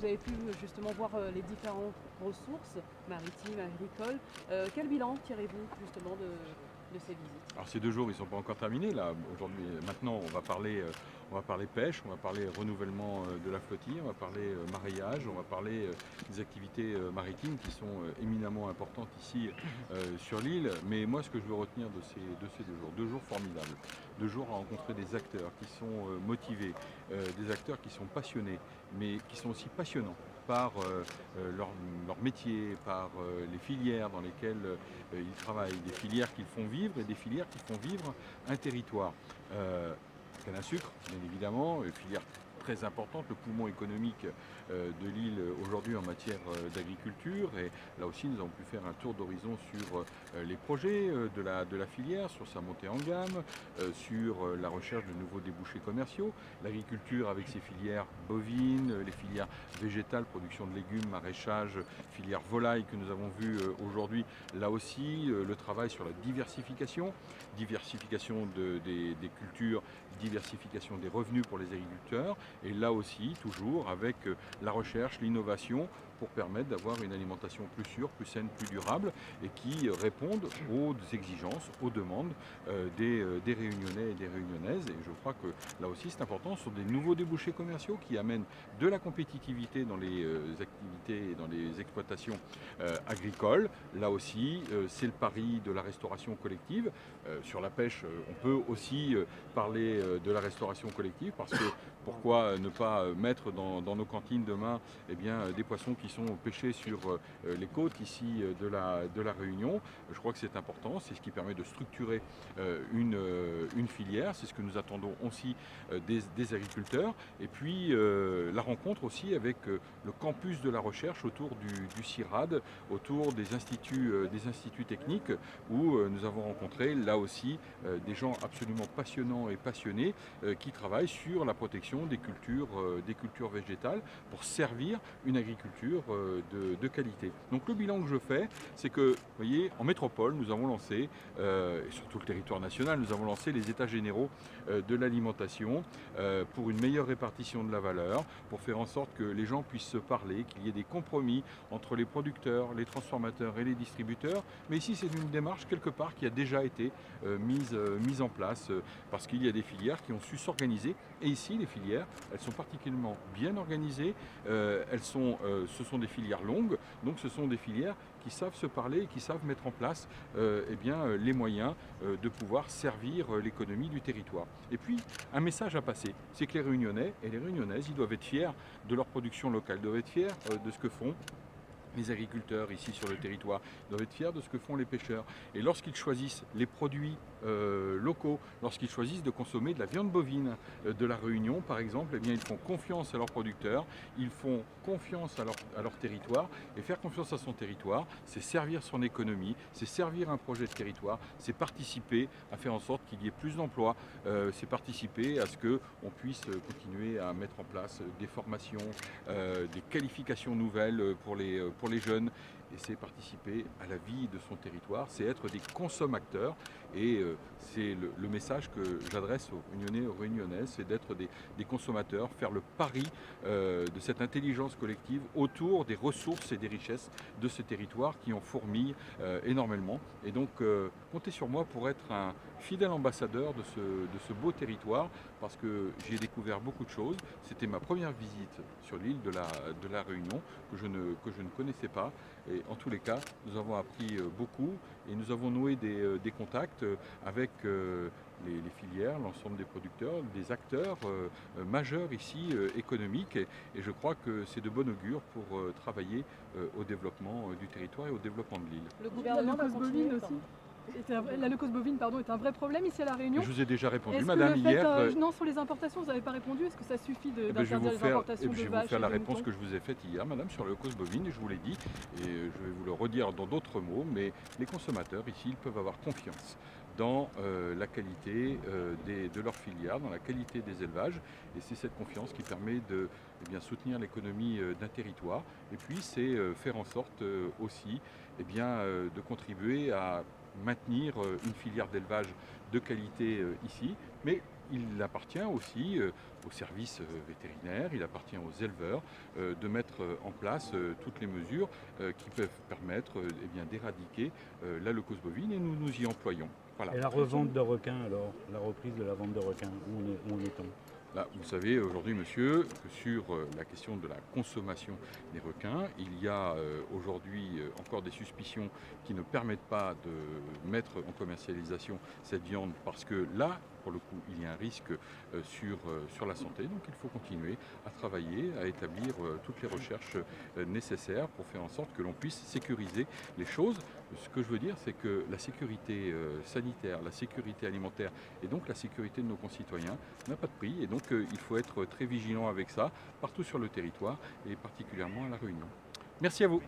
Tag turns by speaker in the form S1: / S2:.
S1: avez pu justement voir les différentes ressources maritimes, agricoles. Quel bilan tirez-vous justement de ces visites?
S2: Alors ces 2 jours, ils ne sont pas encore terminés. Là, aujourd'hui, maintenant, on va parler pêche, on va parler renouvellement de la flottille, on va parler mareyage, on va parler des activités maritimes qui sont éminemment importantes ici sur l'île. Mais moi, ce que je veux retenir de ces 2 jours formidables, 2 jours à rencontrer des acteurs qui sont motivés, des acteurs qui sont passionnés, mais qui sont aussi passionnants par leur métier, par les filières dans lesquelles ils travaillent, des filières qu'ils font vivre et des filières qui font vivre un territoire. Canne à sucre, bien évidemment, une filière très importante, le poumon économique de l'île aujourd'hui en matière d'agriculture. Et là aussi, nous avons pu faire un tour d'horizon sur les projets de la filière, sur sa montée en gamme, sur la recherche de nouveaux débouchés commerciaux. L'agriculture avec ses filières bovines, les filières végétales, production de légumes, maraîchage, filière volaille que nous avons vu aujourd'hui. Là aussi, le travail sur la diversification des cultures, diversification des revenus pour les agriculteurs, et là aussi, toujours avec la recherche, l'innovation, pour permettre d'avoir une alimentation plus sûre, plus saine, plus durable, et qui répondent aux exigences, aux demandes des Réunionnais et des Réunionnaises. Et je crois que là aussi, c'est important, ce sont des nouveaux débouchés commerciaux qui amènent de la compétitivité dans les activités et dans les exploitations agricoles. Là aussi, c'est le pari de la restauration collective. Sur la pêche, on peut aussi parler de la restauration collective, parce que pourquoi ne pas mettre dans nos cantines demain des poissons qui sont pêchés sur les côtes ici de la Réunion. Je crois que c'est important, c'est ce qui permet de structurer une filière, c'est ce que nous attendons aussi des agriculteurs. Et puis la rencontre aussi avec le campus de la recherche autour du CIRAD, autour des instituts techniques, où nous avons rencontré là aussi des gens absolument passionnants et passionnés qui travaillent sur la protection des cultures végétales pour servir une agriculture de qualité. Donc le bilan que je fais, c'est que, vous voyez, en métropole, nous avons lancé, et sur tout le territoire national, nous avons lancé les états généraux de l'alimentation pour une meilleure répartition de la valeur, pour faire en sorte que les gens puissent se parler, qu'il y ait des compromis entre les producteurs, les transformateurs et les distributeurs. Mais ici, c'est une démarche quelque part qui a déjà été mise en place parce qu'il y a des filières qui ont su s'organiser. Et ici, les filières, elles sont particulièrement bien organisées. Ce sont des filières longues, donc ce sont des filières qui savent se parler et qui savent mettre en place les moyens de pouvoir servir l'économie du territoire. Et puis, un message à passer, c'est que les Réunionnais et les Réunionnaises, ils doivent être fiers de leur production locale, doivent être fiers de ce que font les agriculteurs ici sur le territoire, doivent être fiers de ce que font les pêcheurs. Et lorsqu'ils choisissent les produits locaux, lorsqu'ils choisissent de consommer de la viande bovine de la Réunion par exemple, ils font confiance à leurs producteurs, ils font confiance à leur territoire. Et faire confiance à son territoire, c'est servir son économie, c'est servir un projet de territoire, c'est participer à faire en sorte qu'il y ait plus d'emplois, c'est participer à ce qu'on puisse continuer à mettre en place des formations, des qualifications nouvelles pour les jeunes. Et c'est participer à la vie de son territoire, c'est être des consommateurs. Et c'est le message que j'adresse aux Réunionnais, aux Réunionnaises, c'est d'être des consommateurs, faire le pari de cette intelligence collective autour des ressources et des richesses de ce territoire qui en fourmillent énormément. Et donc comptez sur moi pour être un fidèle ambassadeur de ce beau territoire, parce que j'ai découvert beaucoup de choses. C'était ma première visite sur l'île de la Réunion que je ne connaissais pas. Et en tous les cas, nous avons appris beaucoup et nous avons noué des contacts avec les filières, l'ensemble des producteurs, des acteurs majeurs ici économiques. Et je crois que c'est de bon augure pour travailler au développement du territoire et au développement de l'île.
S1: Le gouvernement va continuer
S3: aussi. La leucose bovine est un vrai problème ici à La Réunion.
S2: Je vous ai déjà répondu,
S3: Est-ce
S2: madame,
S3: que le fait,
S2: hier.
S3: Non, sur les importations, vous n'avez pas répondu. Est-ce que ça suffit
S2: Je vais
S3: d'interdire
S2: vous
S3: les importations de
S2: je vais
S3: vaches
S2: vous faire
S3: et
S2: la
S3: de
S2: réponse
S3: moutons
S2: que je vous ai faite hier, madame, sur le cause bovine, et je vous l'ai dit, et je vais vous le redire dans d'autres mots, mais les consommateurs ici, ils peuvent avoir confiance dans la qualité de leur filière, dans la qualité des élevages, et c'est cette confiance qui permet de soutenir l'économie d'un territoire. Et puis c'est faire en sorte aussi de contribuer à maintenir une filière d'élevage de qualité ici, mais il appartient aussi aux services vétérinaires, il appartient aux éleveurs de mettre en place toutes les mesures qui peuvent permettre d'éradiquer la leucose bovine, et nous nous y employons. Voilà.
S4: Et la revente de requins alors, la reprise de la vente de requins, où en est-on?
S2: Là, vous savez aujourd'hui, monsieur, que sur la question de la consommation des requins, il y a aujourd'hui encore des suspicions qui ne permettent pas de mettre en commercialisation cette viande, parce que là, pour le coup, il y a un risque sur la santé. Donc il faut continuer à travailler, à établir toutes les recherches nécessaires pour faire en sorte que l'on puisse sécuriser les choses. Ce que je veux dire, c'est que la sécurité sanitaire, la sécurité alimentaire et donc la sécurité de nos concitoyens n'a pas de prix. Et donc il faut être très vigilant avec ça, partout sur le territoire et particulièrement à La Réunion. Merci à vous.